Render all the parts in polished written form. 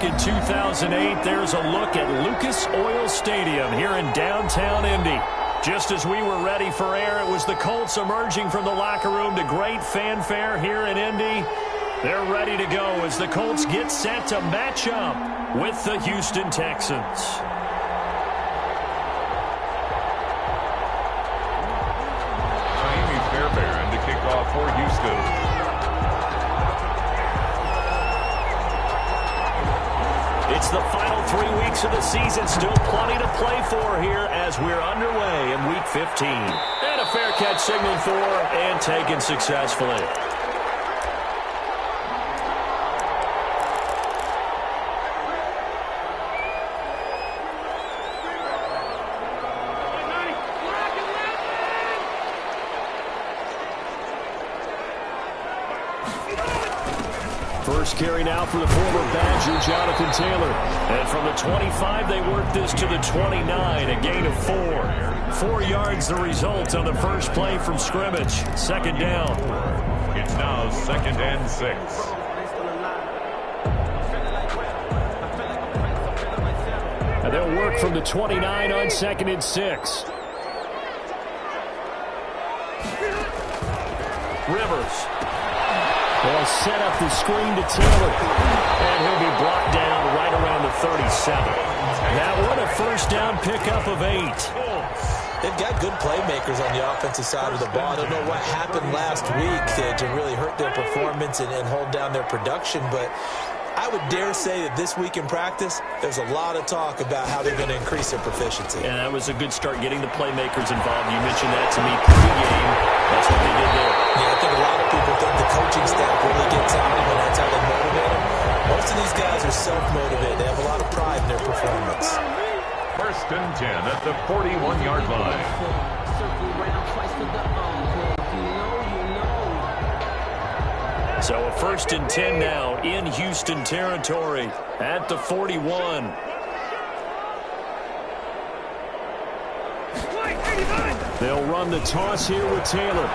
back in 2008, there's a look at Lucas Oil Stadium here in downtown Indy. Just as we were ready for air, it was the Colts emerging from the locker room to great fanfare here in Indy. They're ready to go as the Colts get set to match up with the Houston Texans. To kick off for Houston. It's the final 3 weeks of the season. Still plenty to play for here as we're underway in Week 15. And a fair catch signaled for and taken successfully. First carry now for the former Badger, Jonathan Taylor. And from the 25, they work this to the 29, a gain of 4. 4 yards the result on the first play from scrimmage. Second down. It's now 2nd and 6. And they'll work from the 29 on 2nd and 6. Rivers. They'll set up the screen to Taylor. And he'll be brought down right around the 37. That one a first down pickup of 8. They've got good playmakers on the offensive side of the ball. I don't know what happened last week to really hurt their performance and hold down their production, but I would dare say that this week in practice, there's a lot of talk about how they're going to increase their proficiency. And that was a good start getting the playmakers involved. You mentioned that to me pregame. That's what they did there. Yeah, I think a lot of people think the coaching staff really gets out of them, and that's how they motivate them. Most of these guys are self-motivated. They have a lot of pride in their performance. 1st and 10 at the 41-yard line. So a 1st and 10 now in Houston territory at the 41. They'll run the toss here with Taylor.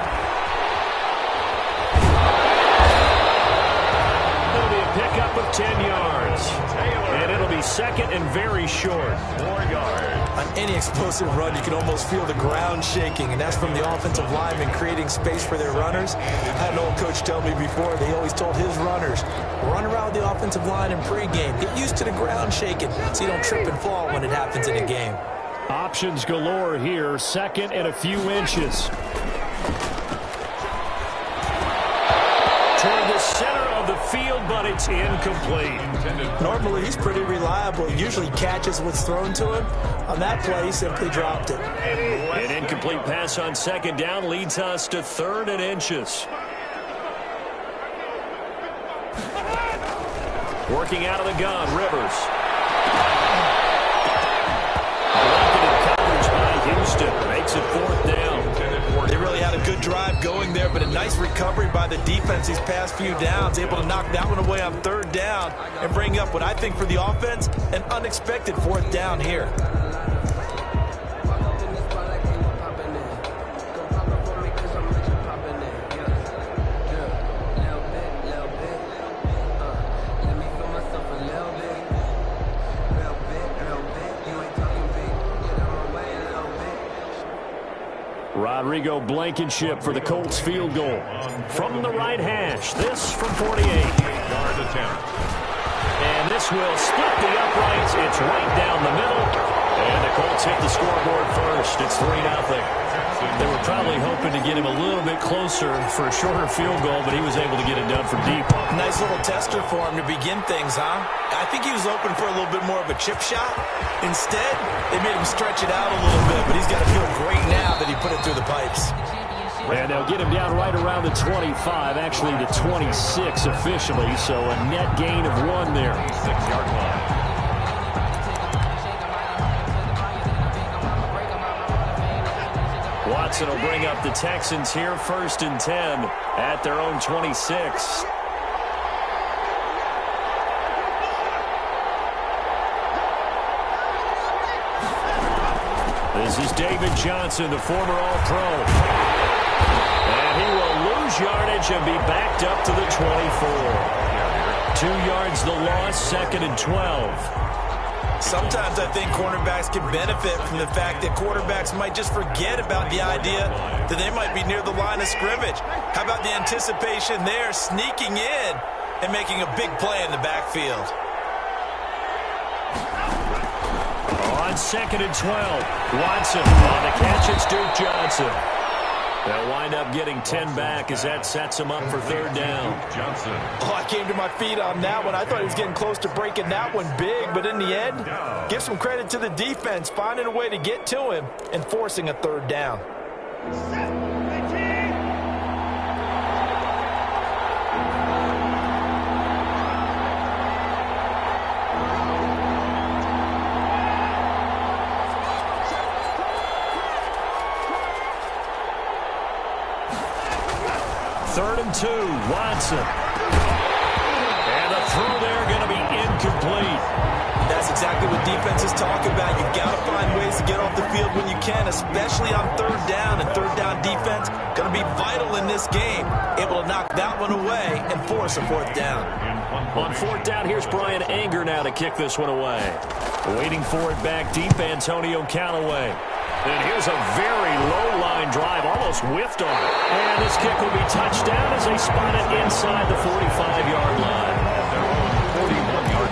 It'll be a pickup of 10 yards. And it'll be 2nd and very short. 4 yards. On any explosive run, you can almost feel the ground shaking, and that's from the offensive linemen creating space for their runners. I had an old coach tell me before, they always told his runners, run around the offensive line in pregame. Get used to the ground shaking so you don't trip and fall when it happens in a game. Options galore here, 2nd and a few inches. Toward the center of the field, but it's incomplete. Normally, he's pretty reliable. Usually catches what's thrown to him. On that play, he simply dropped it. An incomplete pass on 2nd down leads us to 3rd and inches. Working out of the gun, Rivers. Blanketed coverage by Houston. Makes it 4th down. They really had a good drive going there, but a nice recovery by the defense these past few downs. Able to knock that one away on 3rd down and bring up what I think for the offense, an unexpected 4th down here. Rodrigo Blankenship for the Colts field goal. From the right hash, this from 48. 8-yard attempt. And this will split the uprights. It's right down the middle. And the Colts hit the scoreboard first. It's 3-0. They were probably hoping to get him a little bit closer for a shorter field goal, but he was able to get it done from deep. Nice little tester for him to begin things, huh? I think he was open for a little bit more of a chip shot. Instead, they made him stretch it out a little bit, but he's got to feel great now that he put it through the pipes. And they'll get him down right around the 25, actually the 26 officially, so a net gain of 1 there. 6-yard line. Watson will bring up the Texans here, 1st and 10 at their own 26. This is David Johnson, the former All-Pro. And he will lose yardage and be backed up to the 24. 2 yards the loss, 2nd and 12. Sometimes I think cornerbacks can benefit from the fact that quarterbacks might just forget about the idea that they might be near the line of scrimmage. How about the anticipation there, sneaking in and making a big play in the backfield? On 2nd and 12, Watson on the catch. It's Duke Johnson. They'll wind up getting 10 back as that sets him up for 3rd down. Oh, I came to my feet on that one. I thought he was getting close to breaking that one big, but in the end, give some credit to the defense, finding a way to get to him and forcing a 3rd down. Third and 2, Watson. And the throw there going to be incomplete. That's exactly what defenses talk about. You've got to find ways to get off the field when you can, especially on 3rd down. And 3rd down defense going to be vital in this game. Able to knock that one away and force a 4th down. On 4th down, here's Brian Anger now to kick this one away. Waiting for it back deep, Antonio Callaway. And here's a very low line drive, almost whiffed on it. And this kick will be touchdown as they spot it inside the 45-yard line. 41-yard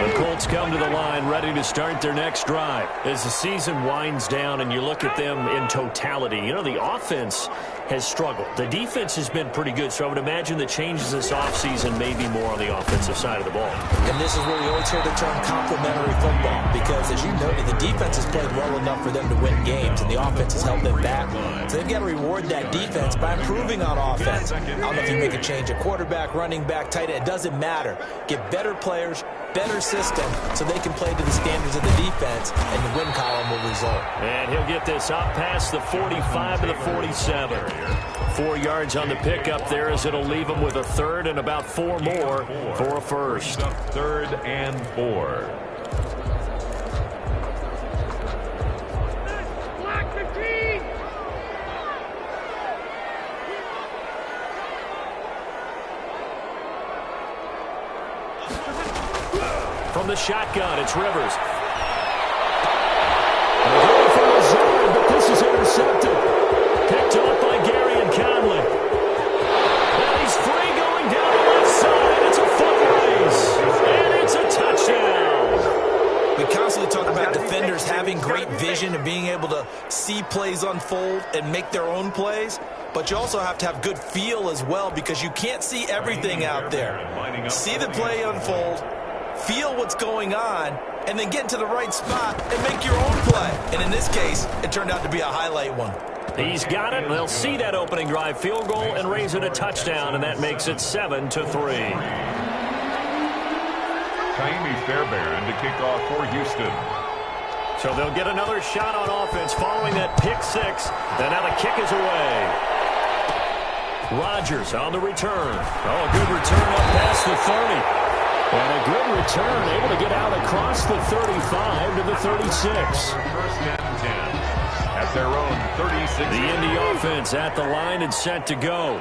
line. The Colts come to the line ready to start their next drive. As the season winds down and you look at them in totality, you know, the offense has struggled. The defense has been pretty good, so I would imagine the changes this offseason may be more on the offensive side of the ball. And this is where you always hear the term complementary football, because as you noted, the defense has played well enough for them to win games, and the offense has held them back. So they've got to reward that defense by improving on offense. I don't know if you make a change at quarterback, running back, tight end. It doesn't matter. Get better players, better system, so they can play to the standards of the defense, and the win column will result. And he'll get this up past the 45 to the 47. 4 yards on the pickup there as it'll leave him with a 3rd and about 4 more for a 1st. 3rd and 4. From the shotgun, it's Rivers. Going for a zone, but this is intercepted. Picked up by Gary and Conley. And he's free going down the left side. It's a foot race. And it's a touchdown. We constantly talk about defenders having great vision and being able to see plays unfold and make their own plays. But you also have to have good feel as well, because you can't see everything out there. See the play unfold, feel what's going on, and then get to the right spot and make your own play. And in this case, it turned out to be a highlight one. He's got it. They'll see that opening drive field goal and raise it a touchdown, and that makes it 7-3. Taimi Fairbairn to kick off for Houston. So they'll get another shot on offense following that pick 6. And now the kick is away. Rodgers on the return. Oh, a good return up past the 30. And a good return, able to get out across the 35 to the 36. 1st and 10 at their own 36. The Indy offense at the line and set to go.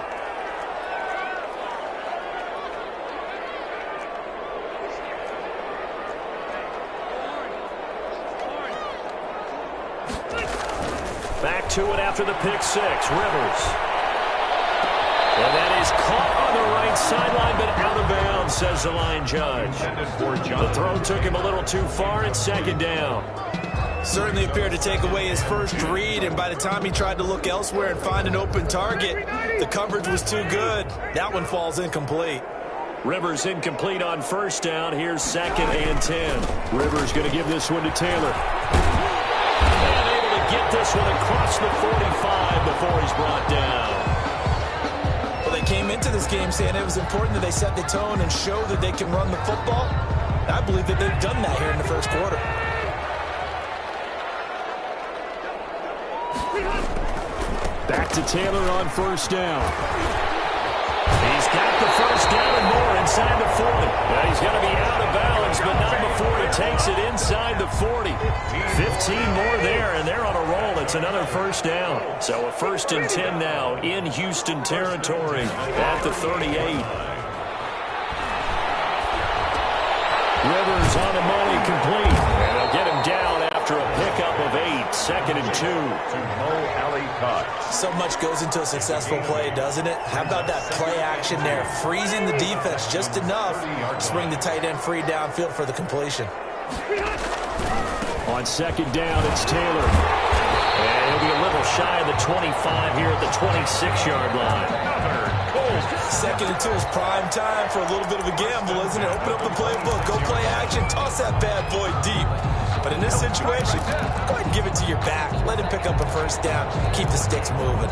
Back to it after the pick 6. Rivers. And that is caught on the right sideline, but out of bounds, says the line judge. The throw took him a little too far, and 2nd down. Certainly appeared to take away his first read, and by the time he tried to look elsewhere and find an open target, the coverage was too good. That one falls incomplete. Rivers incomplete on 1st down. Here's 2nd and 10. Rivers going to give this one to Taylor. And able to get this one across the 45 before he's brought down. Well, they came into this game saying it was important that they set the tone and show that they can run the football. I believe that they've done that here in the first quarter. Back to Taylor on 1st down. He's got the 1st down and more inside the 40. Now he's going to be out of bounds, but not before he takes it inside the 40. 15 more there, and they're on a roll. It's another 1st down. So a 1st and 10 now in Houston territory at the 38. Rivers on the money, complete. And they'll get him down after a pickup of 8. 2nd and 2. So much goes into a successful play, doesn't it? How about that play action there? Freezing the defense just enough to bring the tight end free downfield for the completion. On 2nd down, it's Taylor. And he'll be a little shy of the 25 here at the 26-yard line. 2nd and 2 is prime time for a little bit of a gamble, isn't it? Open up the playbook, go play action, toss that bad boy deep. But in this situation, go ahead and give it to your back. Let him pick up a first down. Keep the sticks moving.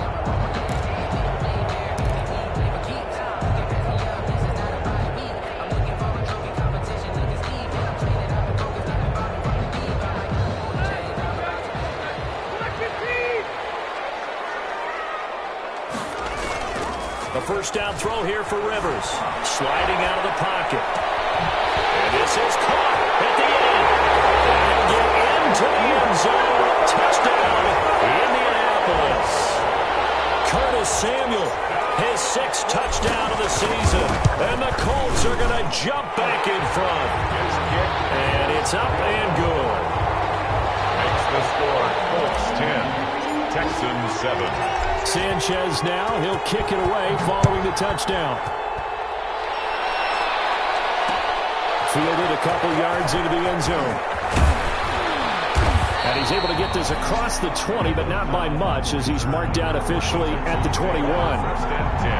The first down throw here for Rivers. Sliding out of the pocket. And this is caught at the end. And get into the end zone. Touchdown, Indianapolis. Curtis Samuel, his 6th touchdown of the season. And the Colts are going to jump back in front. And it's up and good. Makes the score Colts 10, Texans 7. Sanchez now, he'll kick it away following the touchdown. Fielded a couple yards into the end zone. And he's able to get this across the 20, but not by much, as he's marked out officially at the 21. 1st and 10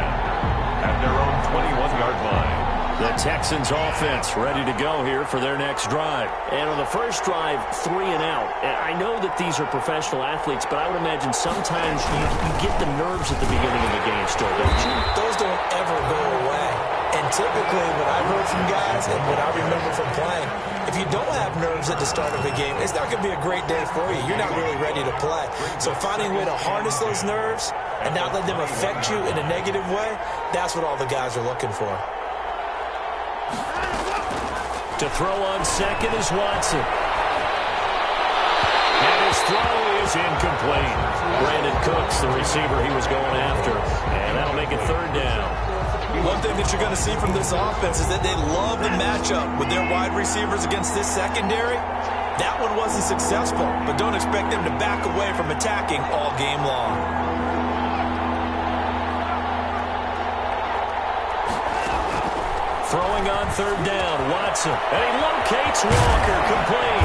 at their own 21-yard line. The Texans offense ready to go here for their next drive. And on the first drive, 3 and out. And I know that these are professional athletes, but I would imagine sometimes you get the nerves at the beginning of the game still, don't you? Those don't ever go away. And typically, what I've heard from guys and what I remember from playing, if you don't have nerves at the start of a game, it's not going to be a great day for you. You're not really ready to play. So finding a way to harness those nerves and not let them affect you in a negative way, that's what all the guys are looking for. To throw on 2nd is Watson. And his throw is incomplete. Brandon Cooks, the receiver he was going after. And that'll make it 3rd down. One thing that you're going to see from this offense is that they love the matchup with their wide receivers against this secondary. That one wasn't successful, but don't expect them to back away from attacking all game long. Throwing on 3rd down, Watson. And he locates Walker, complete.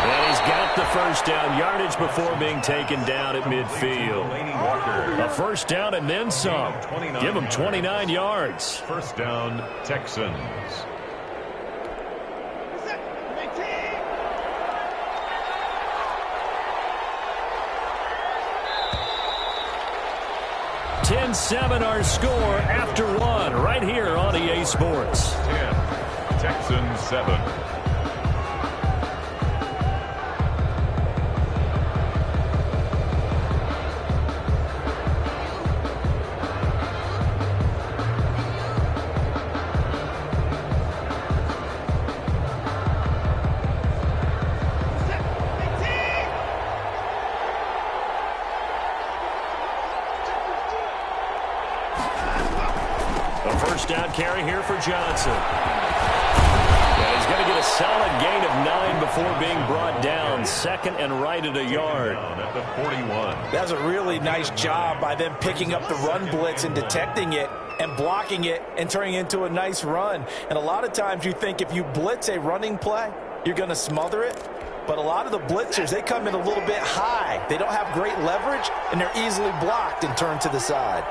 And he's got the first down, yardage before being taken down at midfield. A first down and then some. Give him 29 yards. 1st down, Texans. (10-7) our score after 1 right here on EA Sports. 10, Texans 7. First down carry here for Johnson. And he's going to get a solid gain of 9 before being brought down. 2nd and right at a yard. At the 41. That's a really nice job by them picking up the run blitz and detecting it and blocking it and turning it into a nice run. And a lot of times you think if you blitz a running play, you're going to smother it. But a lot of the blitzers, they come in a little bit high. They don't have great leverage, and they're easily blocked and turned to the side.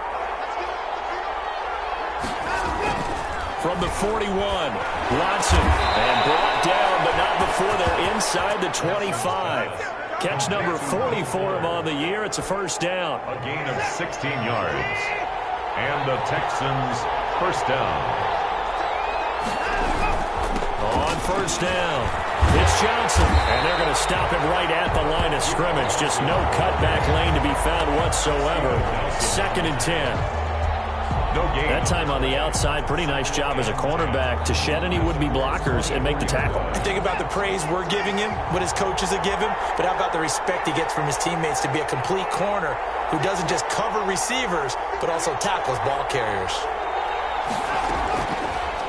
From the 41, Watson, and brought down, but not before they're inside the 25. Catch number 40 for him on the year. It's a first down. A gain of 16 yards. And the Texans first down. On first down, it's Johnson. And they're going to stop him right at the line of scrimmage. Just no cutback lane to be found whatsoever. 2nd and 10. No gain. That time on the outside, pretty nice job as a cornerback to shed any would-be blockers and make the tackle. Think about the praise we're giving him, what his coaches are giving, but how about the respect he gets from his teammates to be a complete corner who doesn't just cover receivers, but also tackles ball carriers.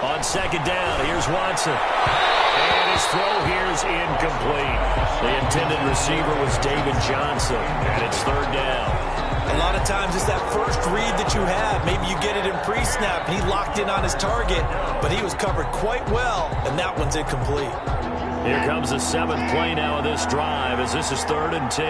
On 2nd down, here's Watson. And his throw here is incomplete. The intended receiver was David Johnson, and it's third down. A lot of times it's that first read that you have. Maybe you get it in pre-snap, and he locked in on his target, but he was covered quite well, and that one's incomplete. Here comes the 7th play now of this drive as this is 3rd and 10.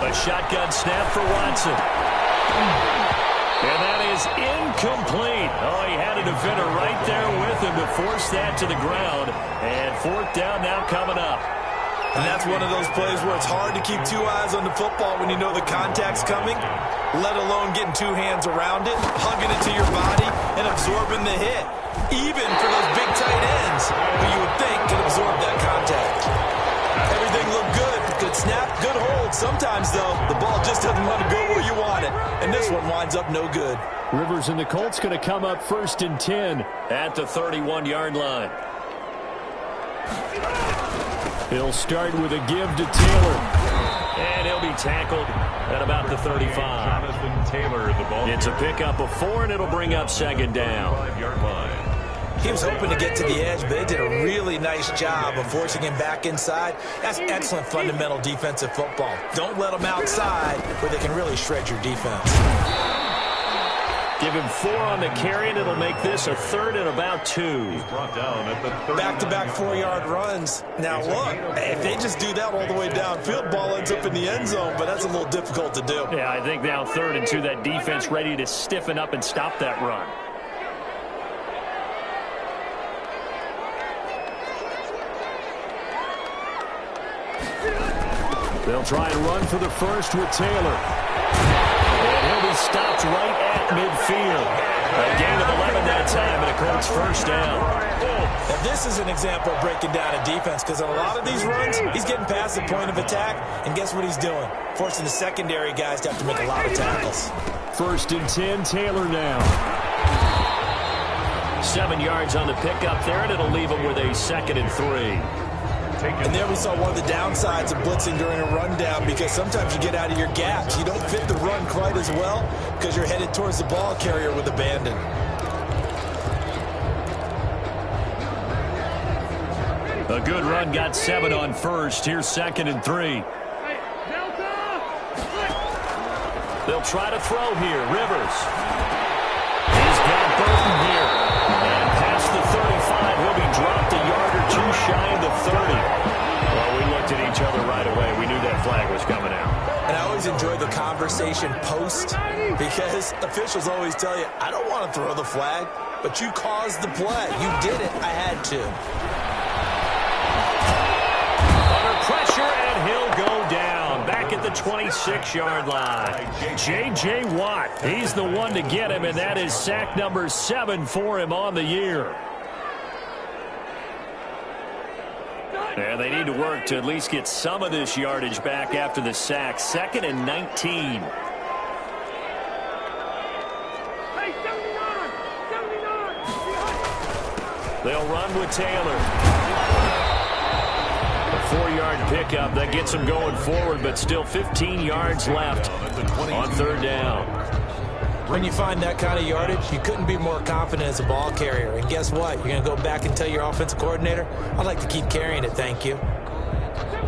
A shotgun snap for Watson. And that is incomplete. Oh, he had a defender right there with him to force that to the ground. And 4th down now coming up. And that's one of those plays where it's hard to keep 2 eyes on the football when you know the contact's coming, let alone getting 2 hands around it, hugging it to your body, and absorbing the hit. Even for those big tight ends who you would think could absorb that contact. Everything looked good. Good snap, good hold. Sometimes, though, the ball just doesn't want to go where you want it. And this one winds up no good. Rivers and the Colts going to come up 1st and 10 at the 31-yard line. He'll start with a give to Taylor. And he'll be tackled at about the 35. Jonathan Taylor, the ball. It's a pickup of 4, and it'll bring up 2nd down. 5-yard line. He was hoping to get to the edge, but they did a really nice job of forcing him back inside. That's excellent fundamental defensive football. Don't let them outside where they can really shred your defense. Give him 4 on the carry, and it'll make this a 3rd and about 2. He's brought down at the 30. Back-to-back 4-yard runs. Now, look, if they just do that all the way downfield, ball ends up in the end zone, but that's a little difficult to do. Yeah, I think now 3rd and 2, that defense ready to stiffen up and stop that run. They'll try and run for the first with Taylor. And he'll be stopped right at midfield. A gain of 11 that time, and a Colts first down. Now, this is an example of breaking down a defense, because on a lot of these runs, he's getting past the point of attack, and guess what he's doing? Forcing the secondary guys to have to make a lot of tackles. 1st and 10, Taylor now. 7 yards on the pickup there, and it'll leave him with a 2nd and 3. And there we saw one of the downsides of blitzing during a rundown, because sometimes you get out of your gaps. You don't fit the run quite as well because you're headed towards the ball carrier with abandon. A good run got 7 on first. Here's 2nd and 3. They'll try to throw here. Rivers. He's got Burton here. And past the 35, he'll be dropped a yard or 2 shy of the 30. Well, we looked at each other right away. We knew that flag was coming out. And I always enjoy the conversation post, because officials always tell you, I don't want to throw the flag, but you caused the play. You did it. I had to. Under pressure, and he'll go down. Back at the 26-yard line. J.J. Watt, he's the one to get him, and that is sack number 7 for him on the year. Yeah, they need to work to at least get some of this yardage back after the sack. 2nd and 19. They'll run with Taylor. A 4-yard pickup that gets him going forward, but still 15 yards left on 3rd down. When you find that kind of yardage, you couldn't be more confident as a ball carrier. And guess what? You're going to go back and tell your offensive coordinator, I'd like to keep carrying it, thank you.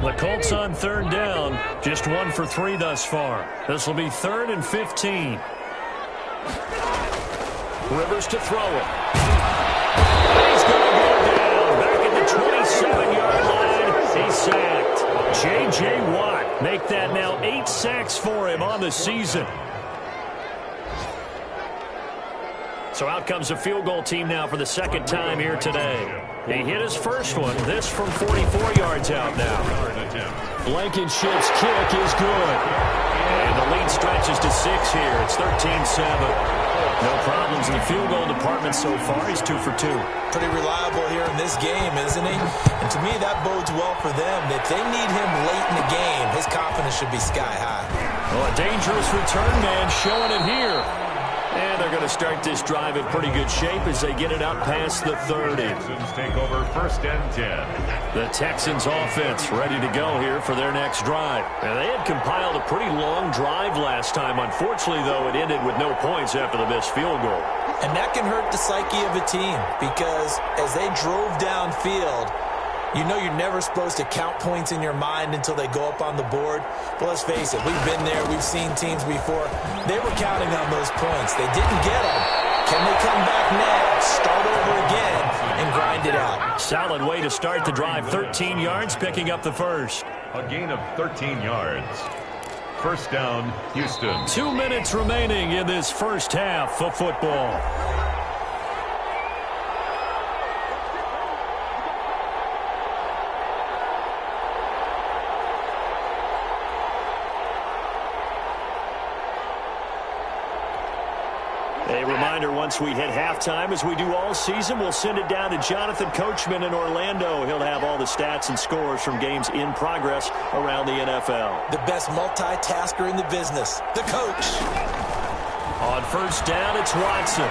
The Colts on 3rd down, just 1 for 3 thus far. This will be 3rd and 15. Rivers to throw it. He's going to go down. Back at the 27-yard line, he's sacked. J.J. Watt, make that now 8 sacks for him on the season. So out comes a field goal team now for the 2nd time here today. He hit his first one, this from 44 yards out now. Blankenship's kick is good. And the lead stretches to 6 here. It's 13-7. No problems in the field goal department so far. He's 2 for 2. Pretty reliable here in this game, isn't he? And to me, that bodes well for them. If they need him late in the game, his confidence should be sky high. Well, a dangerous return man showing it here. And they're going to start this drive in pretty good shape as they get it up past the 30. Texans take over 1st and 10. The Texans offense ready to go here for their next drive. And they had compiled a pretty long drive last time. Unfortunately, though, it ended with no points after the missed field goal. And that can hurt the psyche of a team because as they drove downfield, you know you're never supposed to count points in your mind until they go up on the board. But let's face it, we've been there. We've seen teams before. They were counting on those points. They didn't get them. Can they come back now, start over again, and grind it out? Solid way to start the drive. 13 yards, picking up the first. A gain of 13 yards. 1st down, Houston. 2 minutes remaining in this first half of football. A reminder, once we hit halftime, as we do all season, we'll send it down to Jonathan Coachman in Orlando. He'll have all the stats and scores from games in progress around the NFL. The best multitasker in the business, the coach. On 1st down, it's Watson.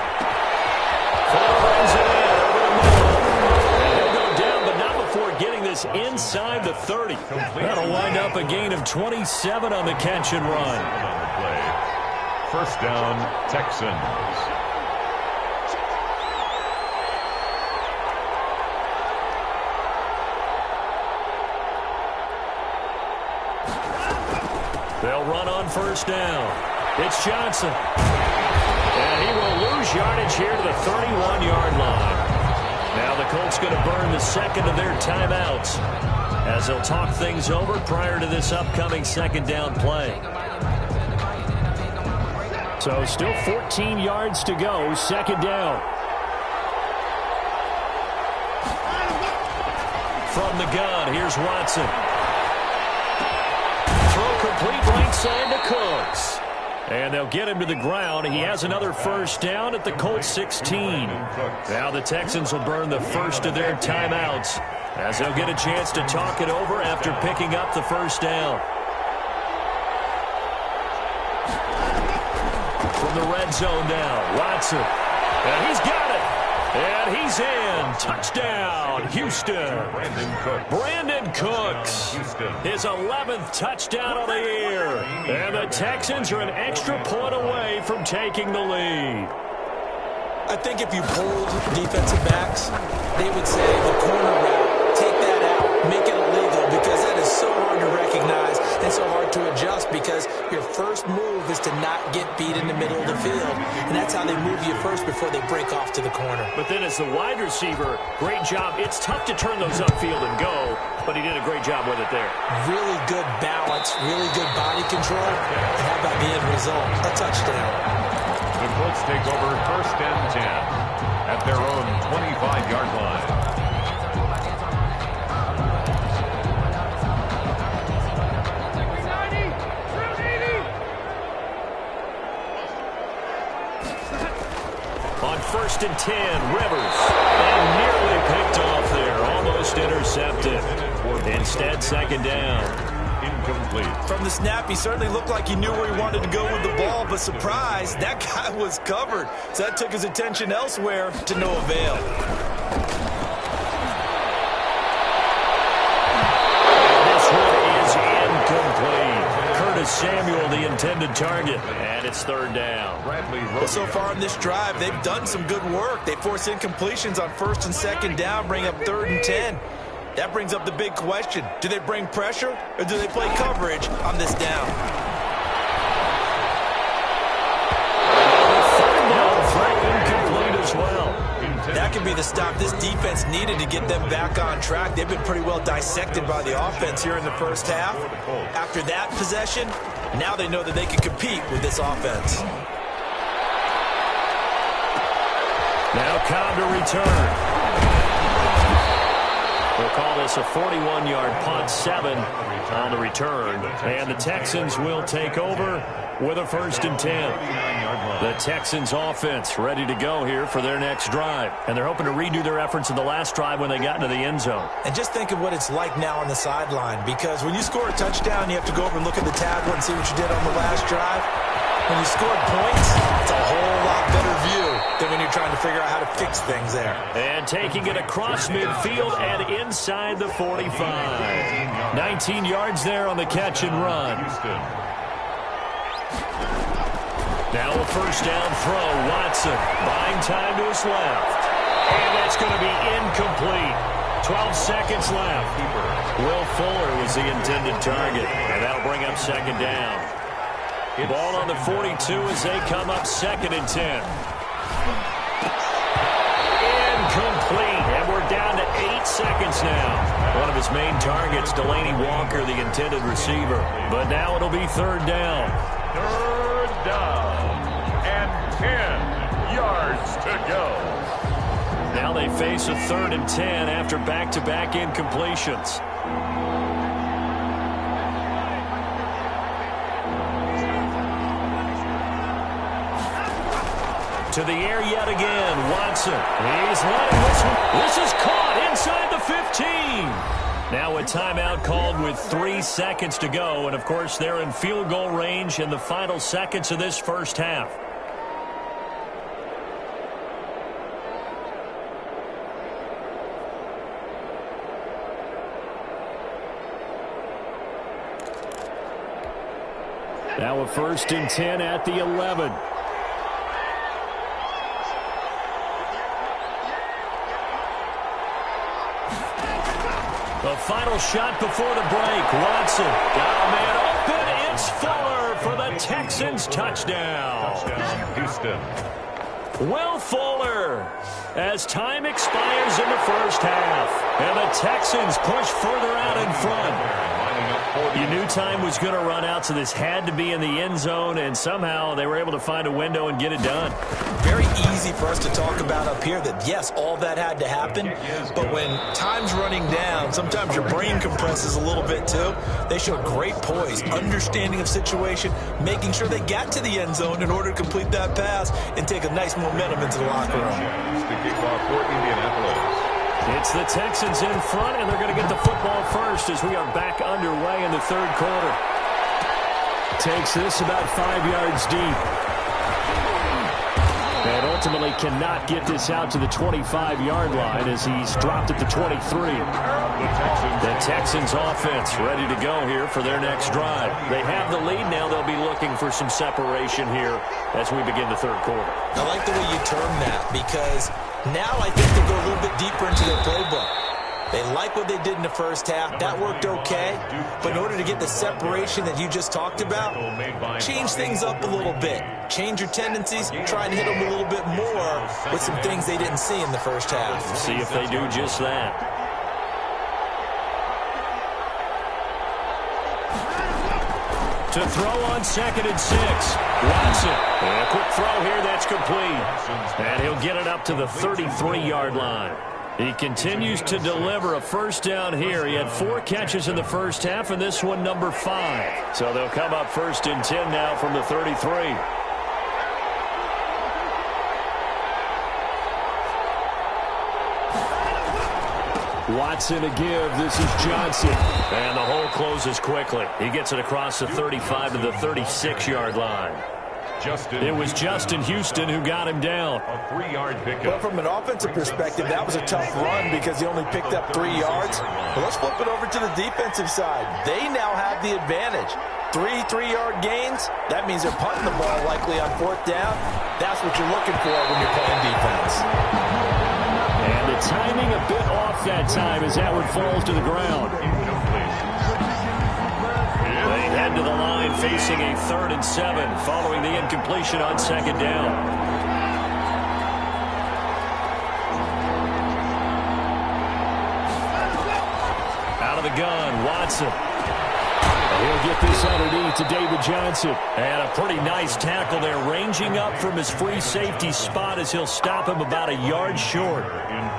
Fuller runs it in over the middle. And he'll go down, but not before getting this inside the 30. That'll wind up a gain of 27 on the catch and run. 1st down, Texans. They'll run on 1st down. It's Johnson. And he will lose yardage here to the 31-yard line. Now the Colts going to burn the second of their timeouts as they'll talk things over prior to this upcoming 2nd down play. So still 14 yards to go, 2nd down. From the gun, here's Watson. Throw complete right side to Cooks. And they'll get him to the ground. He has another 1st down at the Colts 16. Now the Texans will burn the first of their timeouts as they'll get a chance to talk it over after picking up the 1st down. From the red zone now, Watson. And he's got it. And he's in. Touchdown, Houston. Brandon Cooks. His 11th touchdown of the year. And the Texans are an extra point away from taking the lead. I think if you polled defensive backs, they would say the corner route, take that out, make it illegal, because that is so hard to recognize and so hard to adjust because your first move is to not get beat in the middle of the field. And that's how they move you first before they break off to the corner. But then as the wide receiver, great job. It's tough to turn those upfield and go, but he did a great job with it there. Really good balance, really good body control. And how about the end result? A touchdown. The Colts take over 1st and 10 at their own 25-yard line. On 1st and 10, Rivers. And nearly picked off there. Almost intercepted. Instead, 2nd down. Incomplete. From the snap, he certainly looked like he knew where he wanted to go with the ball, but surprise, that guy was covered. So that took his attention elsewhere to no avail. This one is incomplete. Curtis Samuel, the intended target. And it's 3rd down. Well, so far in this drive, they've done some good work. They force incompletions on 1st and 2nd down, bring up 3rd and 10. That brings up the big question. Do they bring pressure or do they play coverage on this down? Third down throw incomplete as well. That could be the stop this defense needed to get them back on track. They've been pretty well dissected by the offense here in the first half. After that possession, now they know that they can compete with this offense. Now Cobb to return. We'll call this a 41-yard punt, 7 on the return. And the Texans will take over with a 1st and 10. The Texans offense ready to go here for their next drive. And they're hoping to redo their efforts in the last drive when they got into the end zone. And just think of what it's like now on the sideline, because when you score a touchdown, you have to go over and look at the tablet and see what you did on the last drive. When you scored points, it's a whole lot better view than when you're trying to figure out how to fix things there. And taking it across midfield and inside the 45. 19 yards there on the catch and run. Now a first down throw. Watson buying time to his left. And that's going to be incomplete. 12 seconds left. Will Fuller was the intended target. And that'll bring up second down. Ball on the 42 as they come up 2nd and 10. Incomplete. And we're down to 8 seconds now. One of his main targets, Delaney Walker, the intended receiver. But now it'll be 3rd down. 3rd down. And 10 yards to go. Now they face a 3rd and 10 after back-to-back incompletions. To the air yet again. Watson. He's letting this one. This is caught inside the 15. Now a timeout called with 3 seconds to go. And, of course, they're in field goal range in the final seconds of this first half. Now a 1st and 10 at the 11. The final shot before the break. Watson got a man open. It's Fuller for the Texans touchdown. Houston. Will Fuller as time expires in the first half. And the Texans push further out in front. You knew time was going to run out, so this had to be in the end zone, and somehow they were able to find a window and get it done. Very easy for us to talk about up here that, yes, all that had to happen, but when time's running down, sometimes your brain compresses a little bit too. They showed great poise, understanding of situation, making sure they got to the end zone in order to complete that pass and take a nice momentum into the locker room. The kickoff for Indianapolis. It's the Texans in front, and they're going to get the football first as we are back underway in the 3rd quarter. Takes this about 5 yards deep. And ultimately cannot get this out to the 25-yard line as he's dropped at the 23. The Texans offense ready to go here for their next drive. They have the lead now. They'll be looking for some separation here as we begin the 3rd quarter. I like the way you term that because now I think they'll go a little bit deeper into their playbook. They like what they did in the first half. That worked okay. But in order to get the separation that you just talked about, change things up a little bit. Change your tendencies. Try and hit them a little bit more with some things they didn't see in the first half. See if they do just that. To throw on 2nd and 6. Watson. And a quick throw here. That's complete. And he'll get it up to the 33-yard line. He continues to deliver a first down here. He had 4 catches in the first half, and this one number 5. So they'll come up 1st and 10 now from the 33. Watson to give. This is Johnson. And the hole closes quickly. He gets it across the 35 to the 36-yard line. It was Justin Houston who got him down. A 3-yard pickup. Well, from an offensive perspective, that was a tough run because he only picked up 3 yards. But let's flip it over to the defensive side. They now have the advantage. 3-3-yard gains, that means they're punting the ball likely on 4th down. That's what you're looking for when you're playing defense. And the timing a bit off that time as that one falls to the ground. They head to the line facing a 3rd and 7 following the incompletion on 2nd down. Out of the gun, Watson. He'll get this underneath to David Johnson. And a pretty nice tackle there, ranging up from his free safety spot as he'll stop him about a yard short.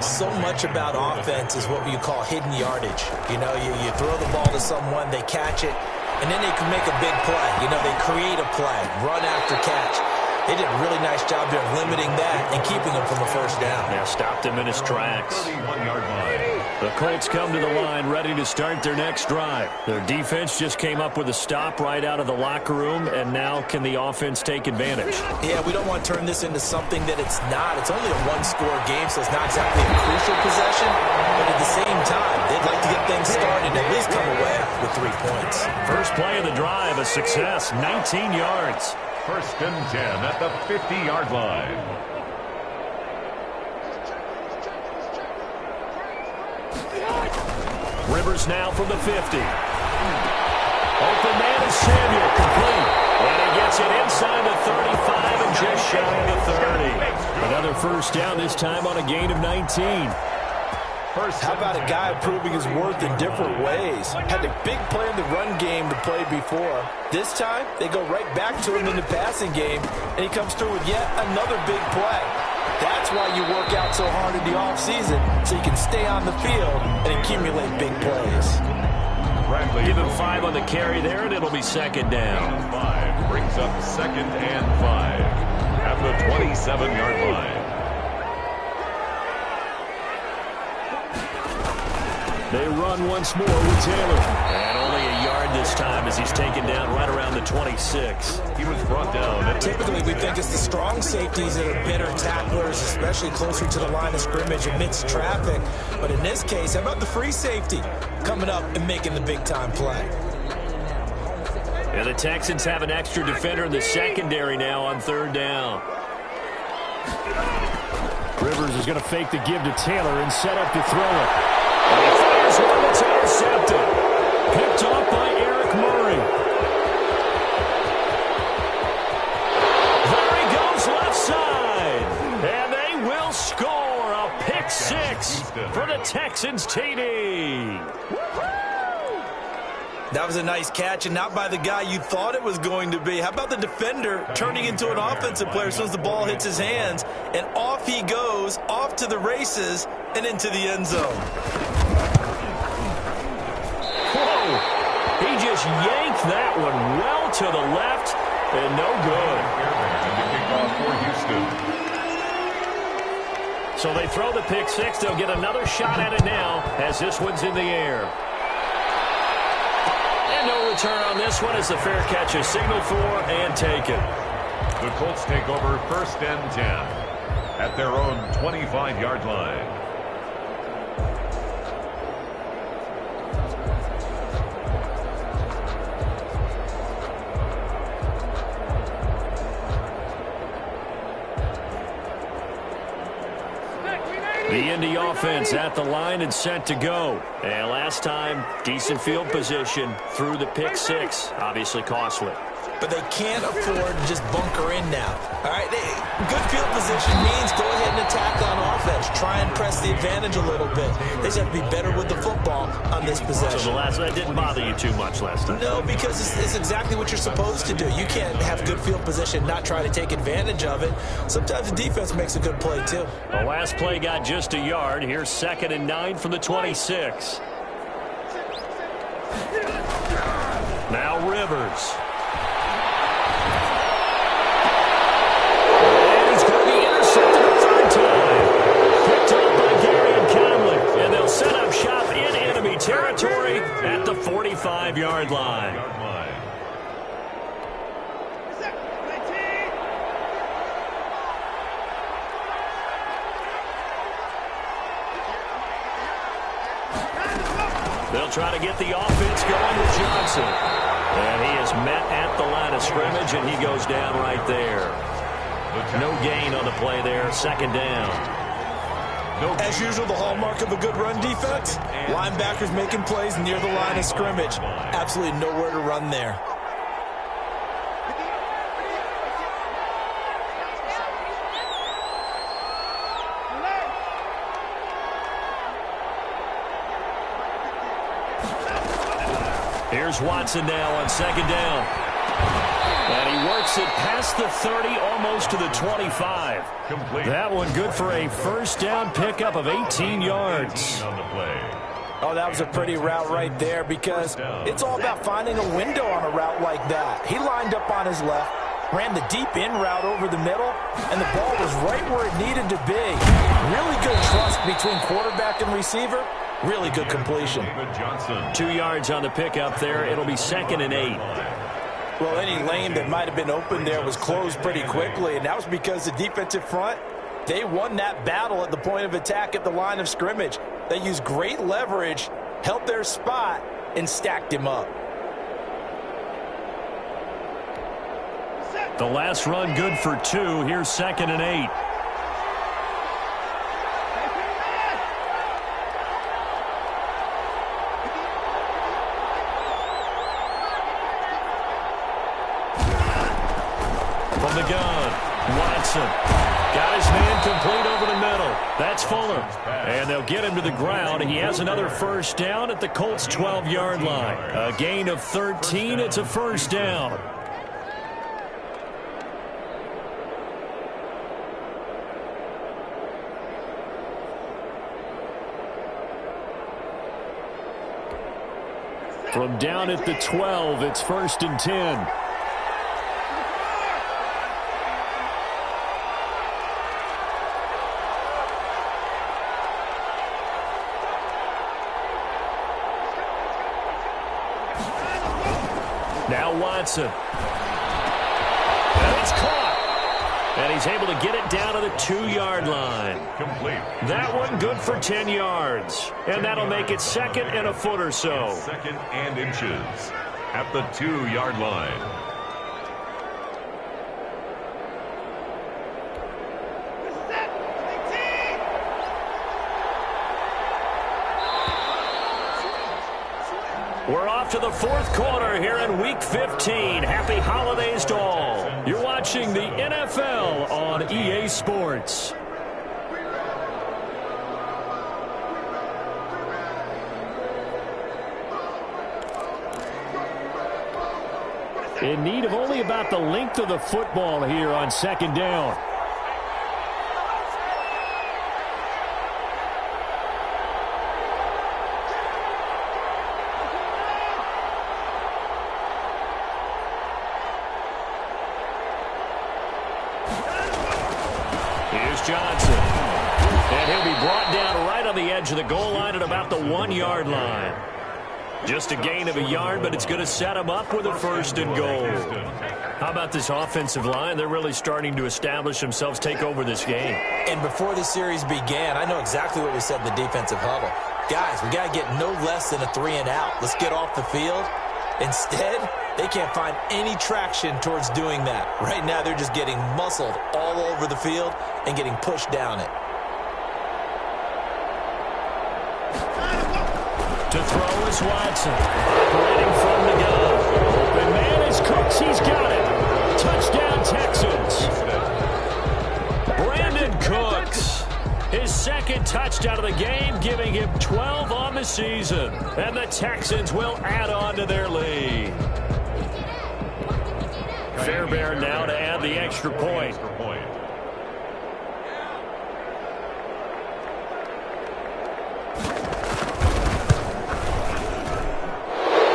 So much about offense is what you call hidden yardage. You know, you throw the ball to someone, they catch it, and then they can make a big play. You know, they create a play, run after catch. They did a really nice job there of limiting that and keeping him from a first down. Yeah, stopped him in his tracks. 31-yard line. The Colts come to the line ready to start their next drive. Their defense just came up with a stop right out of the locker room, and now can the offense take advantage? Yeah, we don't want to turn this into something that it's not. It's only a one-score game, so it's not exactly a crucial possession. But at the same time, they'd like to get things started and at least come away with 3 points. First play of the drive, a success, 19 yards. First and 10 at the 50-yard line. Rivers now from the 50. Open man is Samuel, complete. And he gets it inside the 35 and just shy of the 30. Another first down, this time on a gain of 19. How about a guy proving his worth in different ways? Had a big play in the run game to play before. This time, they go right back to him in the passing game, and he comes through with yet another big play. That's why you work out so hard in the offseason, so you can stay on the field and accumulate big plays. Give him 5 on the carry there, and it'll be second down. 5 brings up second and 5 at the 27-yard line. They run once more with Taylor. And only a yard this time as he's taken down right around the 26. He was brought down. Typically, we think it's the strong safeties that are better tacklers, especially closer to the line of scrimmage amidst traffic. But in this case, how about the free safety coming up and making the big-time play? And the Texans have an extra defender in the secondary now on third down. Rivers is going to fake the give to Taylor and set up to throw it. And he fires one that's intercepted. Picked off by Eric Murray. There he goes left side. And they will score a pick 6 for the Texans TD. That was a nice catch, and not by the guy you thought it was going to be. How about the defender turning into an offensive player as soon as the ball hits his hands, and off he goes, off to the races, and into the end zone. Whoa! He just yanked that one well to the left, and no good. So they throw the pick 6. They'll get another shot at it now as this one's in the air. No return on this one as the fair catch is signaled for and taken. The Colts take over first and 10 at their own 25-yard line. The Indy offense at the line and set to go. And last time, decent field position through the pick 6. Obviously costly. But they can't afford to just bunker in now. All right, good field position means go ahead and attack on offense. Try and press the advantage a little bit. They just have to be better with the football on this possession. So that didn't bother you too much last time? No, because it's exactly what you're supposed to do. You can't have good field position, not try to take advantage of it. Sometimes the defense makes a good play, too. The last play got just a yard. Here's second and 9 from the 26. Now Rivers. Set up shop in enemy territory at the 45-yard line. They'll try to get the offense going with Johnson. And he is met at the line of scrimmage, and he goes down right there. No gain on the play there, second down. As usual, the hallmark of a good run defense, linebackers making plays near the line of scrimmage. Absolutely nowhere to run there. Here's Watson now on second down. And he works it past the 30, almost to the 25. Complete. That one good for a first down pickup of 18 yards. On the play. Oh, that was a pretty route right there because it's all about finding a window on a route like that. He lined up on his left, ran the deep in route over the middle, and the ball was right where it needed to be. Really good trust between quarterback and receiver, Really good completion. 2 yards on the pickup there. It'll be 2nd and 8. Well, any lane that might have been open there was closed pretty quickly, and that was because the defensive front, they won that battle at the point of attack at the line of scrimmage. They used great leverage, held their spot, and stacked him up. The last run good for 2. Here's 2nd and 8. From the gun, Watson got his man complete over the middle. That's Fuller. And they'll get him to the ground. He has another first down at the Colts' 12-yard line. A gain of 13. It's a first down. From down at the 12, it's 1st and 10. Now Watson. And it's caught. And he's able to get it down to the 2-yard line. Complete. That one good for 10 yards. And that'll make it 2nd and a foot or so. 2nd and inches at the 2-yard line. We're off to the 4th quarter here in Week 15. Happy holidays to all. You're watching the NFL on EA Sports. In need of only about the length of the football here on 2nd down. Johnson. And he'll be brought down right on the edge of the goal line at about the 1-yard line. Just a gain of a yard, but it's going to set him up with a 1st and goal. How about this offensive line? They're really starting to establish themselves, take over this game. And before the series began, I know exactly what we said in the defensive huddle. Guys, we got to get no less than a 3-and-out. Let's get off the field. Instead, they can't find any traction towards doing that. Right now, they're just getting muscled all over the field and getting pushed down it. To throw is Watson. Operating from the gun. Open man is Cooks. He's got it. Touchdown, Texans. Brandon Cooks. His 2nd touchdown of the game, giving him 12 on the season. And the Texans will add on to their lead. Fairbairn now to add the extra point.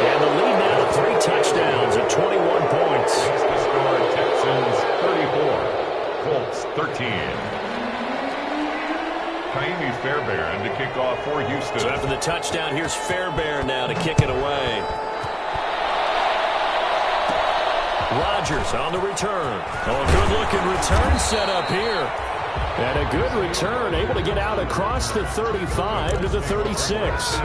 And the lead now to 3 touchdowns at 21 points. The score, Texans 34, Colts 13. Kaimi Fairbairn to kick off for Houston. So after the touchdown, here's Fairbairn now to kick it away. Rodgers on the return. Oh, good-looking return set up here. And a good return, able to get out across the 35 to the 36.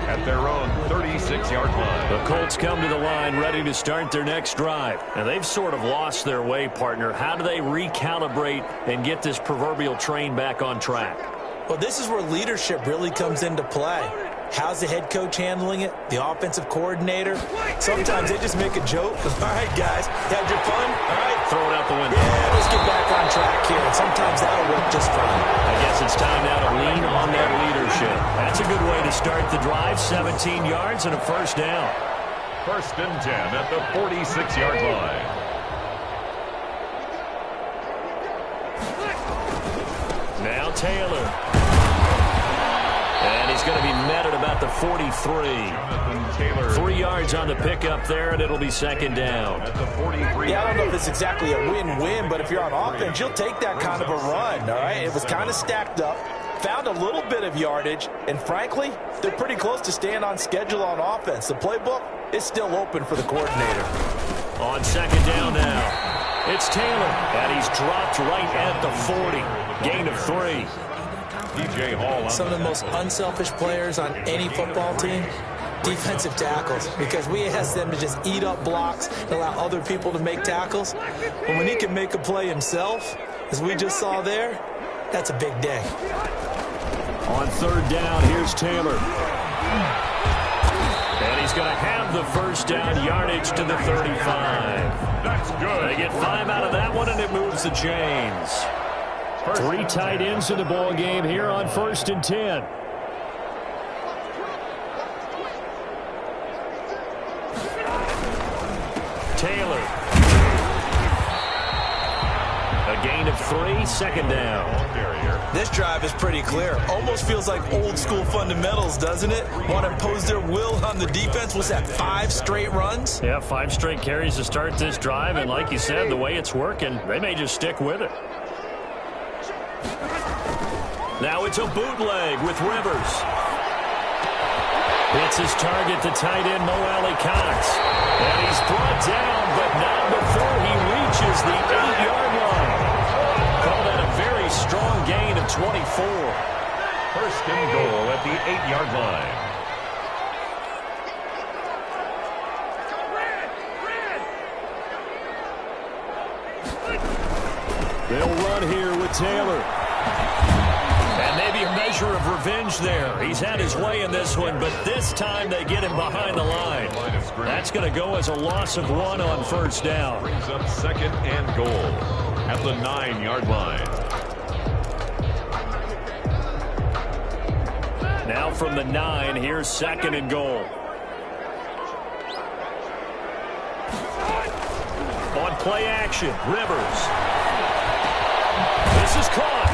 At their own 36-yard line. The Colts come to the line ready to start their next drive. And they've sort of lost their way, partner. How do they recalibrate and get this proverbial train back on track? Well, this is where leadership really comes into play. How's the head coach handling it? The offensive coordinator? Sometimes they just make a joke. All right, guys, had your fun? All right. Throw it out the window. Yeah, let's get back on track here. And sometimes that'll work just fine. I guess it's time now to lean on that leadership. That's a good way to start the drive. 17 yards and a first down. 1st and 10 at the 46-yard line. Now Taylor. And he's going to be met at about the 43. 3 yards on the pickup there, and it'll be 2nd down. At the 43. Yeah, I don't know if it's exactly a win-win, but if you're on offense, you'll take that kind of a run, all right? It was kind of stacked up. found a little bit of yardage, and frankly, they're pretty close to staying on schedule on offense. The playbook is still open for the coordinator. On second down now, it's Taylor, and he's dropped right at the 40. Gain of 3. DJ Hall. Some of the most unselfish players on any football team, defensive tackles, because we ask them to just eat up blocks and allow other people to make tackles. But when he can make a play himself, as we just saw there, that's a big day. On third down, here's Taylor. And he's going to have the first down, yardage to the 35. That's good. They get 5 out of that one, and it moves the chains. 3 tight ends in the ball game here on 1st and 10. Taylor. A gain of 3, second down. This drive is pretty clear. Almost feels like old school fundamentals, doesn't it? Want to impose their will on the defense. Was that 5 straight runs? Yeah, 5 straight carries to start this drive, and like you said, the way it's working, they may just stick with it. Now it's a bootleg with Rivers. It's his target, the tight end, Mo Alley Cox. And he's brought down, but not before he reaches the 8-yard line. Call that a very strong gain of 24. 1st and goal at the 8-yard line. They'll run here with Taylor. And maybe a measure of revenge there. He's had his way in this one, but this time they get him behind the line. That's going to go as a loss of 1 on 1st down. Brings up 2nd and goal at the 9-yard line. Now from the 9, here's 2nd and goal. On play action, Rivers. This is caught.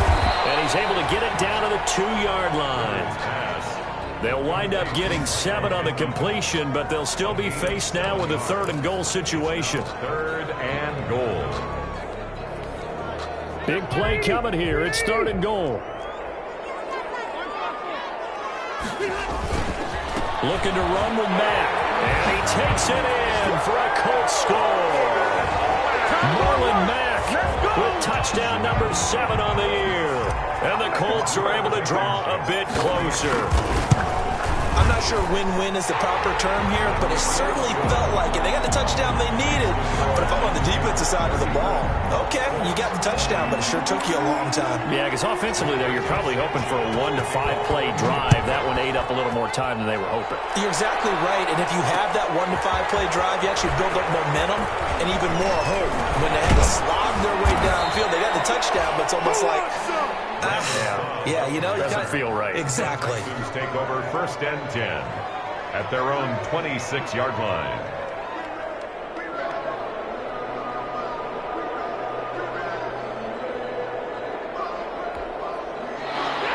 And he's able to get it down to the 2-yard line. They'll wind up getting 7 on the completion, but they'll still be faced now with a 3rd and goal situation. 3rd and goal. Big play coming here. It's 3rd and goal. Looking to run with Mack. And he takes it in for a Colts score. Marlon Mack with touchdown number 7 on the year. And the Colts are able to draw a bit closer. I'm not sure win-win is the proper term here, but it certainly felt like it. They got the touchdown they needed, but if I'm on the defensive side of the ball, okay, you got the touchdown, but it sure took you a long time. Yeah, because offensively, though, you're probably hoping for a 1 to 5 play drive. That one ate up a little more time than they were hoping. You're exactly right, and if you have that 1 to 5 play drive, you actually build up momentum and even more hope. When they had to slog their way downfield, they got the touchdown, but it's almost like, yeah, you know, doesn't feel right. Exactly. Texans take over 1st and 10 at their own 26-yard line.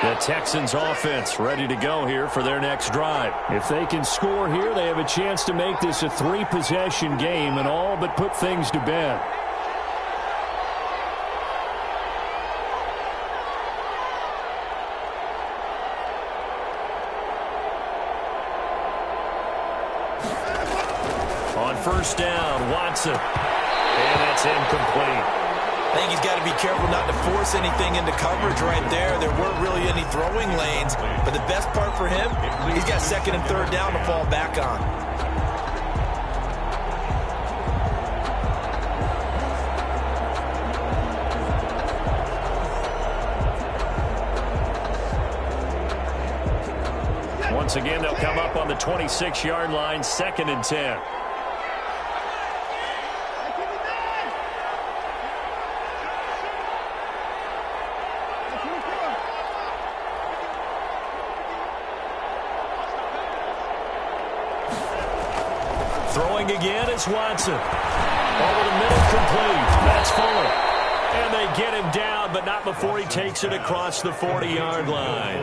The Texans offense ready to go here for their next drive. If they can score here, they have a chance to make this a 3-possession game and all but put things to bed. On 1st down, Watson. And that's incomplete. I think he's got to be careful not to force anything into coverage right there. There weren't really any throwing lanes, but the best part for him, he's got 2nd and 3rd down to fall back on. Once again, they'll come up on the 26-yard line, 2nd and 10. Throwing again is Watson. Over the middle, complete. That's Fuller. And they get him down, but not before he takes it across the 40-yard line.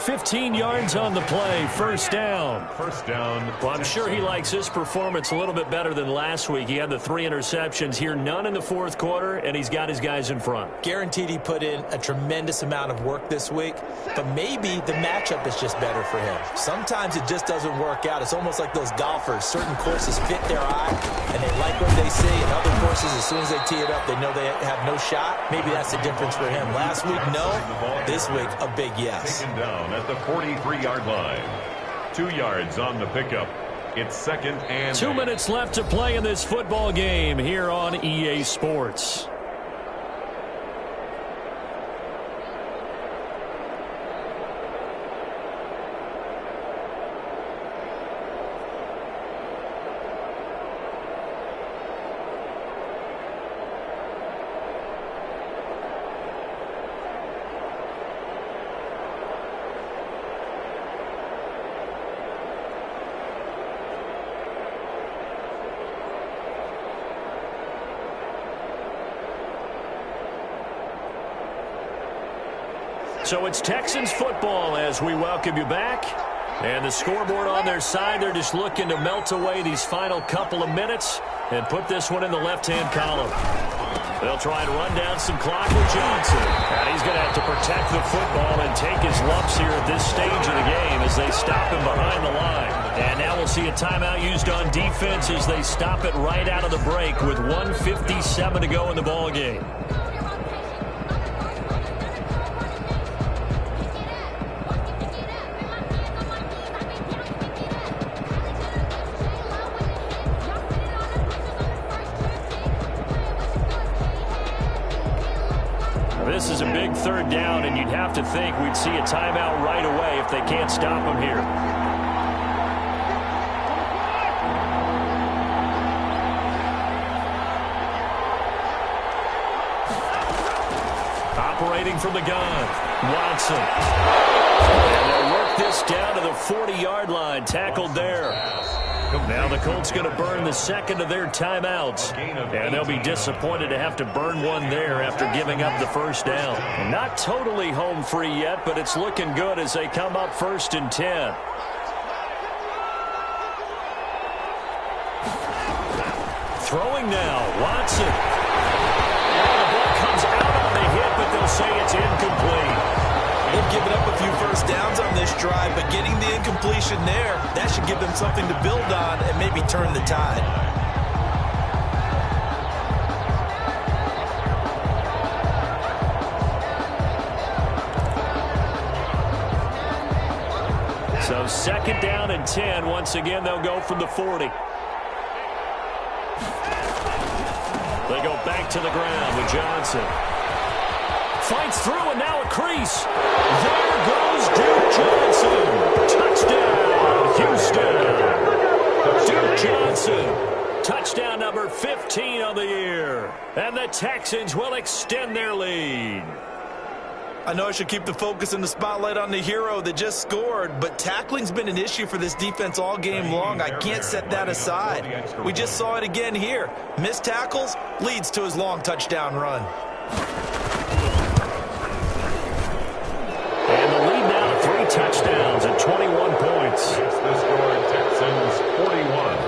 15 yards on the play, first down. First down. Well, I'm sure he likes his performance a little bit better than last week. He had the 3 interceptions here, none in the fourth quarter, and he's got his guys in front. Guaranteed he put in a tremendous amount of work this week, but maybe the matchup is just better for him. Sometimes it just doesn't work out. It's almost like those golfers. Certain courses fit their eye, and they like what they see, and other courses, as soon as they tee it up, they know they have no shot. Maybe that's the difference for him. Last week, no. This week, a big yes. Taken down at the 43-yard line. 2 yards on the pickup. It's second and 2 minutes left to play in this football game here on EA Sports. So it's Texans football as we welcome you back. And the scoreboard on their side, they're just looking to melt away these final couple of minutes and put this one in the left-hand column. They'll try and run down some clock with Johnson. And he's going to have to protect the football and take his lumps here at this stage of the game as they stop him behind the line. And now we'll see a timeout used on defense as they stop it right out of the break with 1:57 to go in the ball game. This is a big third down, and you'd have to think we'd see a timeout right away if they can't stop him here. Operating from the gun, Watson. And they'll work this down to the 40-yard line, tackled there. Now the Colts going to burn the second of their timeouts, and they'll be disappointed to have to burn one there after giving up the first down. Not totally home free yet, but it's looking good as they come up 1st and 10. Throwing now, Watson. And the ball comes out on the hit, but they'll say it's incomplete. They've given up a few first downs on this drive, but getting the incompletion there, that should give them something to build on and maybe turn the tide. So 2nd down and 10. Once again, they'll go from the 40. They go back to the ground with Johnson. Fights through, and now a crease. There goes Duke Johnson. Touchdown, Houston. Duke Johnson. Touchdown number 15 on the year. And the Texans will extend their lead. I know I should keep the focus and the spotlight on the hero that just scored, but tackling's been an issue for this defense all game long. I can't set that aside. We just saw it again here. Missed tackles leads to his long touchdown run. Touchdowns at 21 points. It's the score, Texans 41,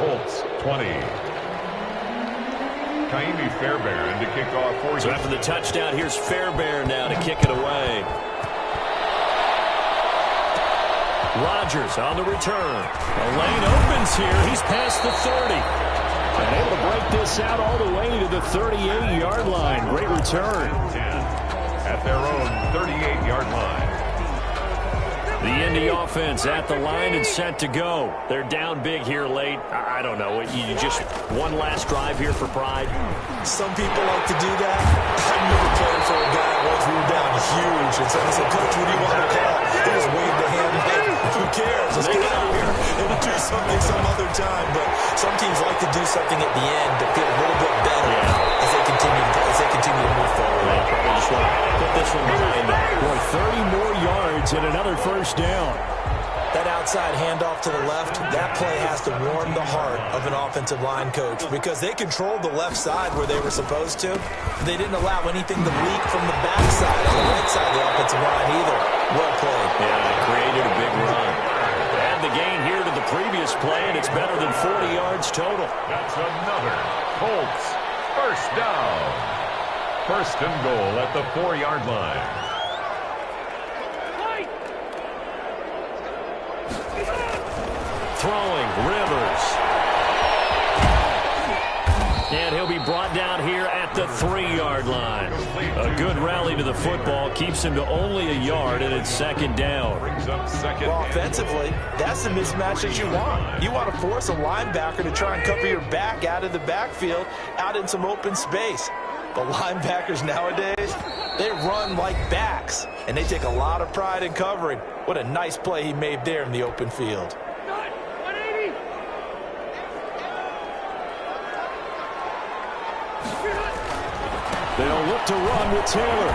Colts 20. Kaimi Fairbairn to kick off for you. So after the touchdown, here's Fairbairn now to kick it away. Rodgers on the return. The lane opens here. He's past the 30. And able to break this out all the way to the 38-yard line. Great return. 10 at their own 38-yard line. The Indy offense at the line and set to go. They're down big here late. I don't know. You just one last drive here for pride. Some people like to do that. I've never played for a guy once we were down huge. And someone said, Coach, what do you want to call? He just waved the hand. Hey, who cares? Let's get out of here and do something some other time. But some teams like to do something at the end to feel a little bit better as they continue to move forward. They probably just want to put this one behind them. Boy, 30 more yards and another first down. That outside handoff to the left, that play has to warm the heart of an offensive line coach because they controlled the left side where they were supposed to. They didn't allow anything to leak from the backside on the right side of the offensive line either. Well played. Yeah, created a big run. And the gain here to the previous play, and it's better than 40 yards total. That's another Colts first down. First and goal at the 4-yard line. Throwing, Rivers. And he'll be brought down here at the 3-yard line. A good rally to the football keeps him to only a yard, and it's second down. Brings up second. Well, offensively, that's the mismatch that you want. You want to force a linebacker to try and cover your back out of the backfield, out in some open space. The linebackers nowadays, they run like backs, and they take a lot of pride in covering. What a nice play he made there in the open field. They'll look to run with Taylor.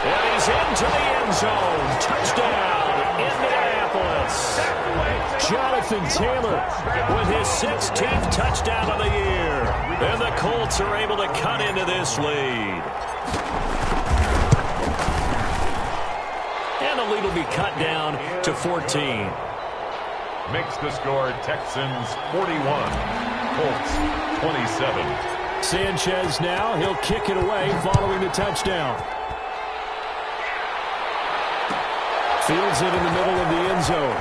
And he's into the end zone. Touchdown, Indianapolis. Jonathan Taylor with his 16th touchdown of the year. And the Colts are able to cut into this lead. And the lead will be cut down to 14. Makes the score Texans 41, Colts 27. Sanchez now, he'll kick it away following the touchdown. Fields it in the middle of the end zone.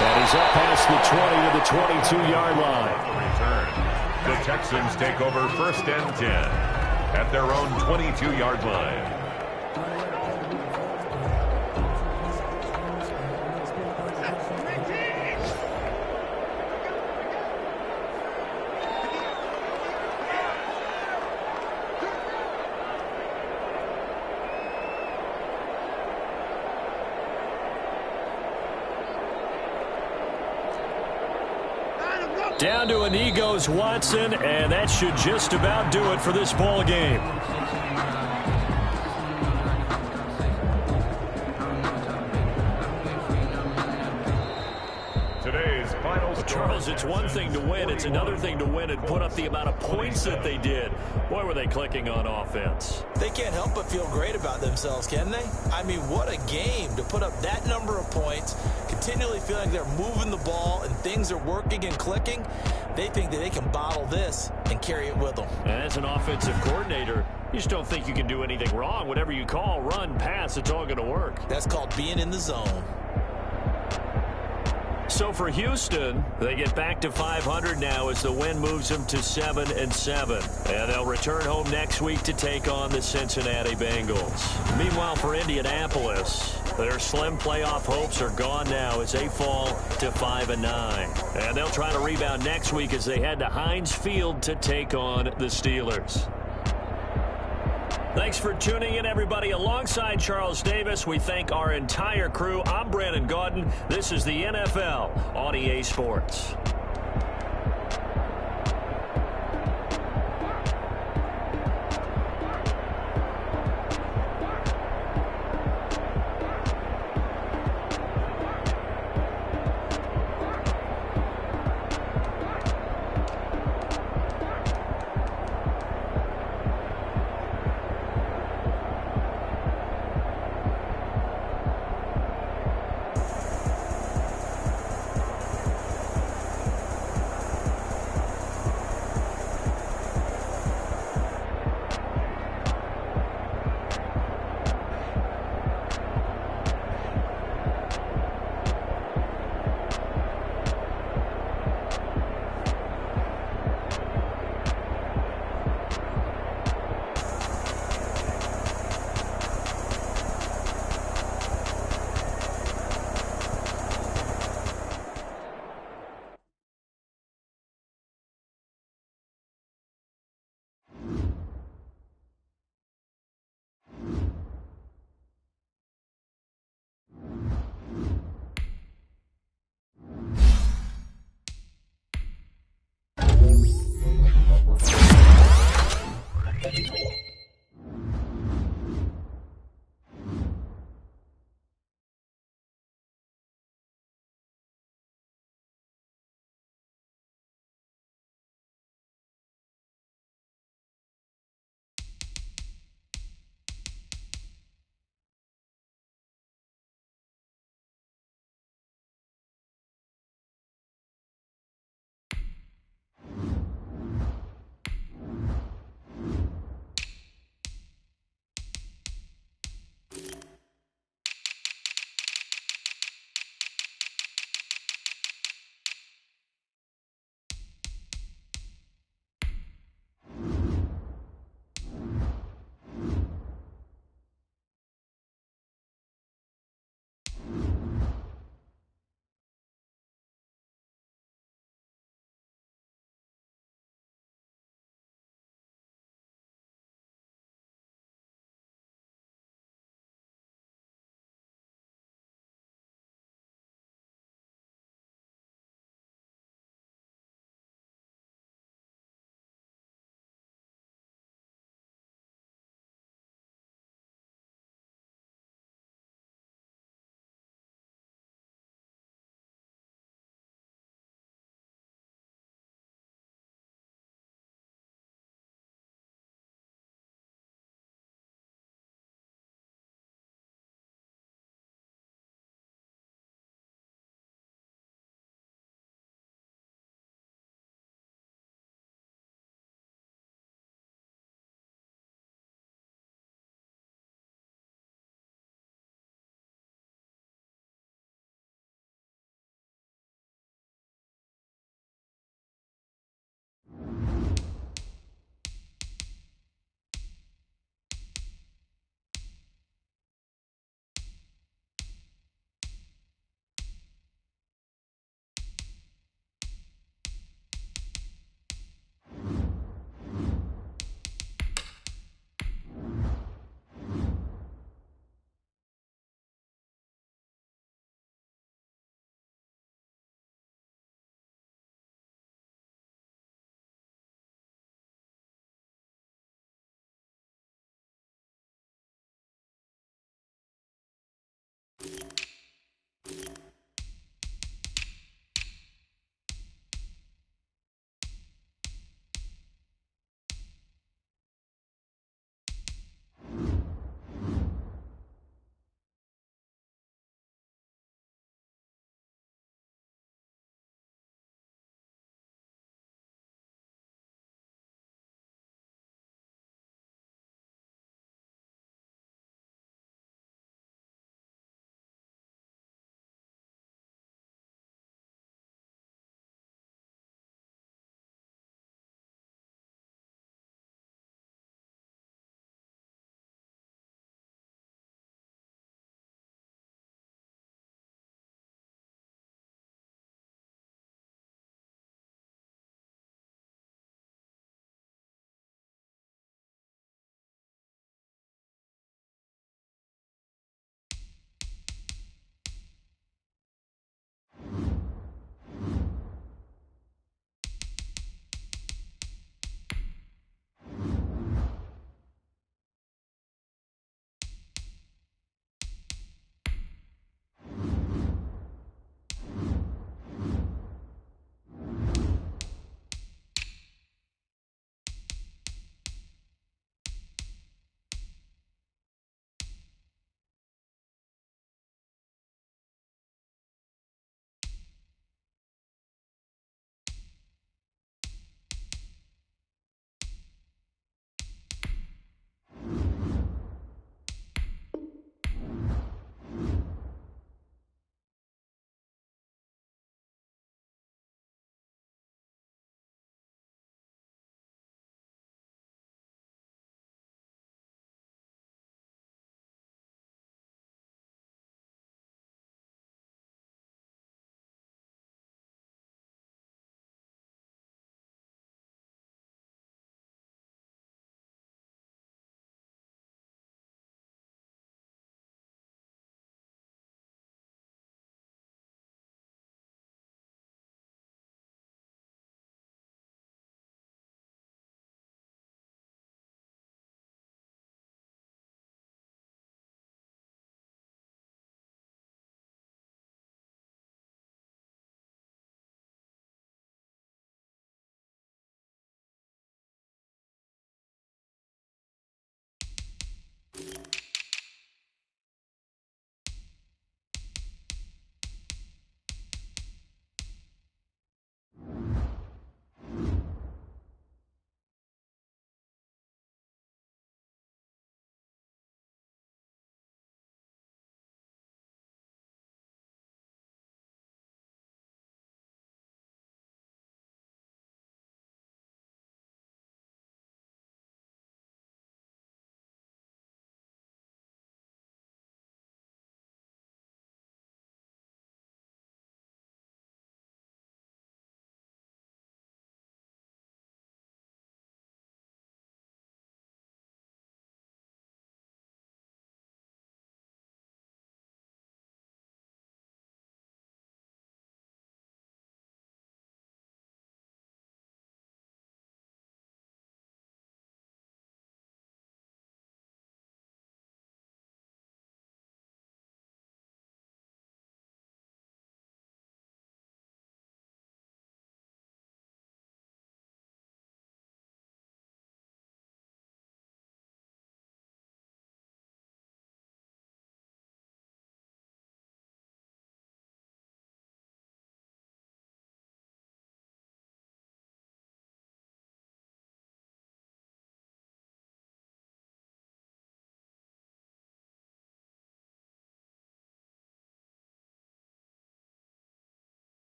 And he's up past the 20 to the 22-yard line. Return. The Texans take over first and 10 at their own 22-yard line. Down to a knee goes Watson, and that should just about do it for this ball game. Today's final score. Charles, it's one thing to win. It's another thing to win and put up the amount of points that they did. Boy, were they clicking on offense. They can't help but feel great about themselves, can they? I mean, what a game to put up that number of points, continually feeling they're moving the ball and things are working and clicking. They think that they can bottle this and carry it with them. And as an offensive coordinator, you just don't think you can do anything wrong. Whatever you call, run, pass, it's all going to work. That's called being in the zone. So for Houston, they get back to 500 now as the win moves them to 7-7. And they'll return home next week to take on the Cincinnati Bengals. Meanwhile, for Indianapolis, their slim playoff hopes are gone now as they fall to 5-9. And they'll try to rebound next week as they head to Heinz Field to take on the Steelers. Thanks for tuning in, everybody. Alongside Charles Davis, we thank our entire crew. I'm Brandon Gaudin. This is the NFL on EA Sports.